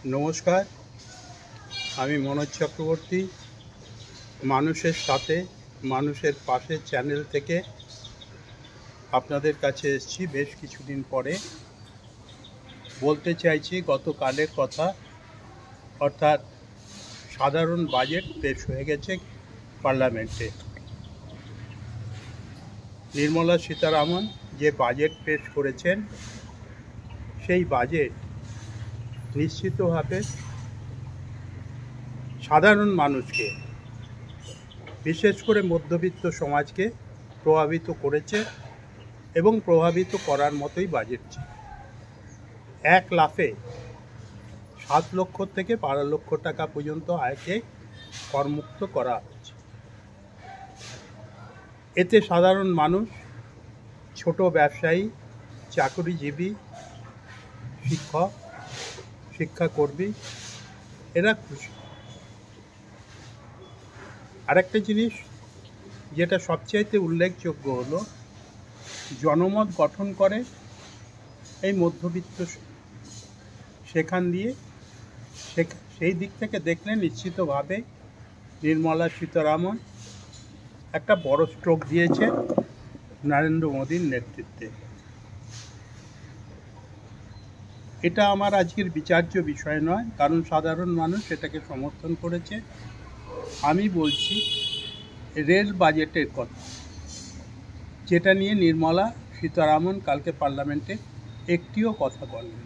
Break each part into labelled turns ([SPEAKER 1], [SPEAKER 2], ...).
[SPEAKER 1] নমস্কার, আমি মনোজ চক্রবর্তী। মানুষের সাথে মানুষের পাশে চ্যানেল থেকে আপনাদের কাছে এসেছি বেশ কিছুদিন পরে। বলতে চাইছি গতকালের কথা, অর্থাৎ সাধারণ বাজেট পেশ হয়ে গেছে পার্লামেন্টে। নির্মলা সীতারামন যে বাজেট পেশ করেছেন সেই বাজেট নিশ্চিতভাবে সাধারণ মানুষকে, বিশেষ করে মধ্যবিত্ত সমাজকে প্রভাবিত করেছে এবং প্রভাবিত করার মতোই বাজেট। এক লাফে 7 লক্ষ থেকে 12 লক্ষ টাকা পর্যন্ত আয়কে করমুক্ত করা হচ্ছে। এতে সাধারণ মানুষ, ছোট ব্যবসায়ী, চাকরিজীবী, শিক্ষক, শিক্ষাকর্মী এরা খুশি। আরেকটা জিনিস যেটা সবচাইতে উল্লেখযোগ্য হলো, জনমত গঠন করে এই মধ্যবিত্ত, সেই দিক থেকে দেখলে নিশ্চিতভাবে নির্মলা সীতারামন একটা বড় স্ট্রোক দিয়েছে নরেন্দ্র মোদীর নেতৃত্বে। এটা আমার আজকের বিচার্য বিষয় নয়, কারণ সাধারণ মানুষ এটাকে সমর্থন করেছে। আমি বলছি রেল বাজেটের কথা, যেটা নিয়ে নির্মলা সীতারামন কালকে পার্লামেন্টে একটিও কথা বলেন।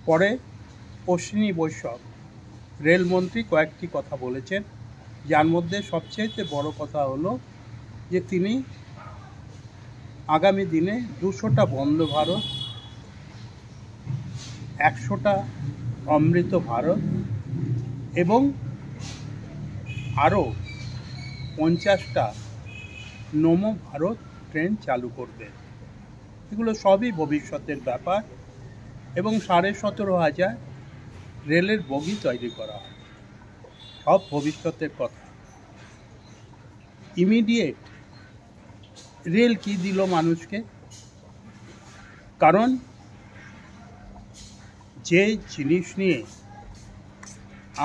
[SPEAKER 1] পরে অশ্বিনী বৈষ্ণব রেলমন্ত্রী কয়েকটি কথা বলেছেন, যার মধ্যে সবচেয়ে বড় কথা হলো যে তিনি আগামী দিনে 200টা বন্দে ভারত, 100টা অমৃত ভারত এবং আরও 50টা নমো ভারত ট্রেন চালু করবে। এগুলো সবই ভবিষ্যতের ব্যাপার এবং 17,500 রেলের বগি তৈরি করা হয়। সব ভবিষ্যতের কথা। ইমিডিয়েট রেল কি দিল মানুষকে? কারণ যে জিনিস নিয়ে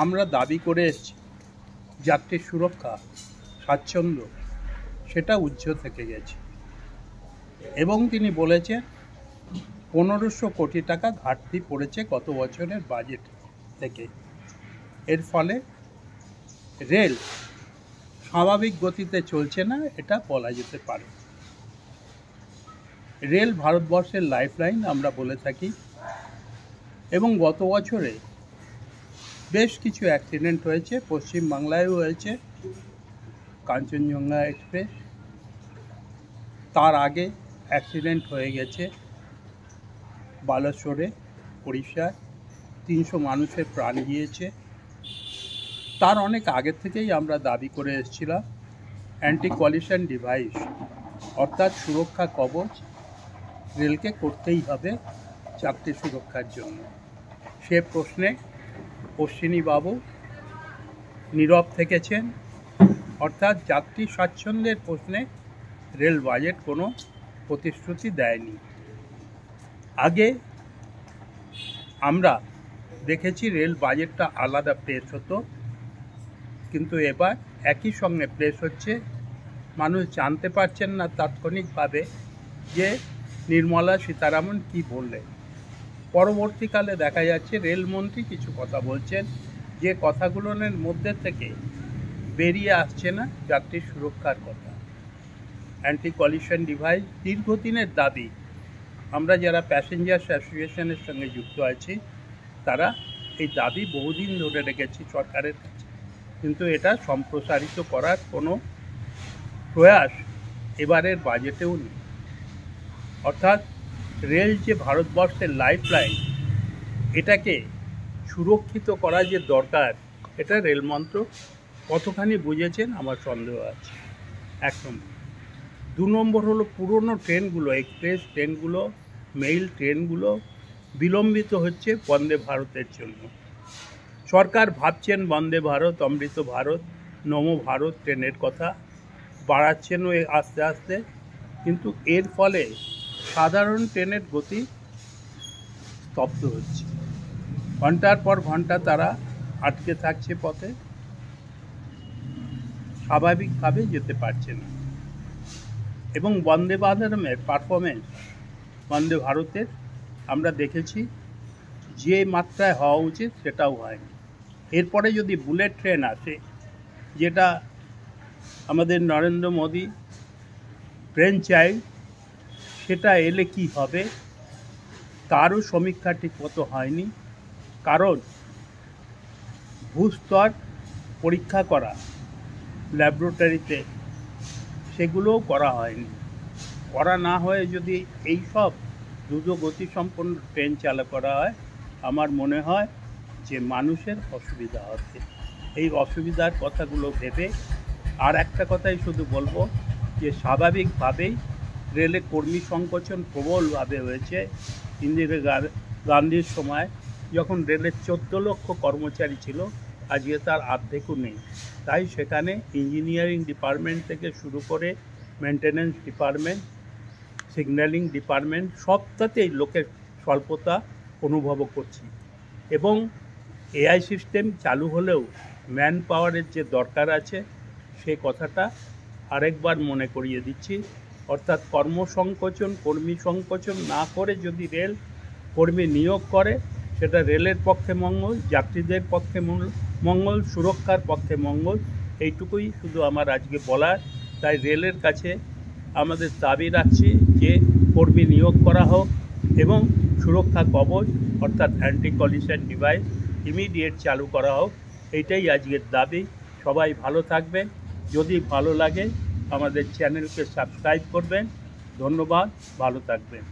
[SPEAKER 1] আমরা দাবি করে এসেছি, যাত্রীর সুরক্ষা, স্বাচ্ছন্দ্য, সেটা উজ্জ্বল থেকে গেছে। এবং তিনি বলেছেন 1500 কোটি টাকা ঘাটতি পড়েছে গত বছরের বাজেট থেকে। এর ফলে রেল স্বাভাবিক গতিতে চলছে না, এটা বলা যেতে পারে। রেল ভারতবর্ষের লাইফলাইন আমরা বলে থাকি, এবং গত বছরে বেশ কিছু অ্যাক্সিডেন্ট হয়েছে। পশ্চিমবাংলায়ও হয়েছে, কাঞ্চনজঙ্ঘা এক্সপ্রেস। তার আগে অ্যাক্সিডেন্ট হয়ে গেছে বালেশ্বরে, উড়িষ্যায়, 300 মানুষের প্রাণ গিয়েছে। তার অনেক আগে থেকেই আমরা দাবি করে এসেছিলাম অ্যান্টি কলিশন ডিভাইস, অর্থাৎ সুরক্ষা কবচ রেলকে করতেই হবে যাত্রী সুরক্ষার জন্য। সে প্রশ্নে অশ্বিনীবাবু নীরব থেকেছেন, অর্থাৎ যাত্রী স্বাচ্ছন্দ্যের প্রশ্নে রেল বাজেট কোনো প্রতিশ্রুতি দেয়নি। আগে আমরা দেখেছি রেল বাজেটটা আলাদা পেশ হতো, কিন্তু এবার একই সঙ্গে পেশ হচ্ছে। মানুষ জানতে পারছেন না তাৎক্ষণিকভাবে যে নির্মলা সীতারামন কি বললেন। পরবর্তীকালে দেখা যাচ্ছে রেলমন্ত্রী কিছু কথা বলছেন, যে কথাগুলোর মধ্যে থেকে বেরিয়ে আসছে না যাত্রী সুরক্ষার কথা। অ্যান্টি কলিশন ডিভাইস দীর্ঘদিনের দাবি। আমরা যারা প্যাসেঞ্জার্স অ্যাসোসিয়েশনের সঙ্গে যুক্ত আছি, তারা এই দাবি বহুদিন ধরে রেখেছি সরকারের কাছে, কিন্তু এটা সম্প্রসারিত করার কোনো প্রয়াস এবারের বাজেটেও নেই। অর্থাৎ রেল যে ভারতবর্ষের লাইফলাইন, এটাকে সুরক্ষিত করা যে দরকার, এটা রেলমন্ত্রক কতখানি বুঝেছেন আমার সন্দেহ আছে। 1 নম্বর। 2 নম্বর হলো পুরনো ট্রেনগুলো, এক্সপ্রেস ট্রেনগুলো, মেইল ট্রেনগুলো বিলম্বিত হচ্ছে বন্দে ভারতের জন্য। সরকার ভাবছেন বন্দে ভারত, অমৃত ভারত, নমো ভারত ট্রেনের কথা, বাড়াচ্ছেনও আস্তে আস্তে, কিন্তু এর ফলে সাধারণ ট্রেনের গতি স্তব্ধ হচ্ছে। ঘন্টার পর ঘন্টা তারা আটকে থাকছে পথে, স্বাভাবিকভাবে যেতে পারছে না। এবং বন্দে ভারতের পারফরমেন্স, বন্দে ভারতের আমরা দেখেছি যে মাত্রায় হওয়া উচিত সেটাও হয়নি। এরপরে যদি বুলেট ট্রেন আসে, যেটা আমাদের নরেন্দ্র মোদী ট্রেন চাই, সেটা এলে কি হবে তারও সমীক্ষা ঠিক মতো হয়নি। কারণ ভূস্তর পরীক্ষা করা ল্যাবরেটরিতে, সেগুলোও করা হয়নি। করা না হয়ে যদি এই সব দ্রুত গতিসম্পন্ন ট্রেন চালু করা হয়, আমার মনে হয় যে মানুষের অসুবিধা হবে। এই অসুবিধার কথাগুলো ভেবে আর একটা কথাই শুধু বলবো যে স্বাভাবিকভাবেই রেলে কর্মী সংকোচন প্রবলভাবে হয়েছে। ইন্দিরা গান্ধীর সময় যখন রেলের 14 লক্ষ কর্মচারী ছিল, আজকে তার অর্ধেকও নেই। তাই সেখানে ইঞ্জিনিয়ারিং ডিপার্টমেন্ট থেকে শুরু করে মেনটেন্যান্স ডিপার্টমেন্ট, সিগন্যালিং ডিপার্টমেন্ট, সবটাতেই লোকের স্বল্পতা অনুভব করছি। এবং এআই সিস্টেম চালু হলেও ম্যান পাওয়ারের যে দরকার আছে, সে কথাটা আরেকবার মনে করিয়ে দিচ্ছি। অর্থাৎ কর্মসংকোচন, কর্মী সংকোচন না করে যদি রেল কর্মী নিয়োগ করে, সেটা রেলের পক্ষে মঙ্গল, যাত্রীদের পক্ষে মঙ্গল, সুরক্ষার পক্ষে মঙ্গল। এইটুকুই শুধু আমার আজকে বলার। তাই রেলের কাছে আমাদের দাবি রাখছি যে কর্মী নিয়োগ করা হোক এবং সুরক্ষা কবচ অর্থাৎ অ্যান্টি কলিশন ডিভাইস ইমিডিয়েট চালু করা হোক। এইটাই আজকের দাবি। সবাই ভালো থাকবেন। যদি ভালো লাগে আমাদের চ্যানেলকে সাবস্ক্রাইব করবেন। ধন্যবাদ, ভালো থাকবেন।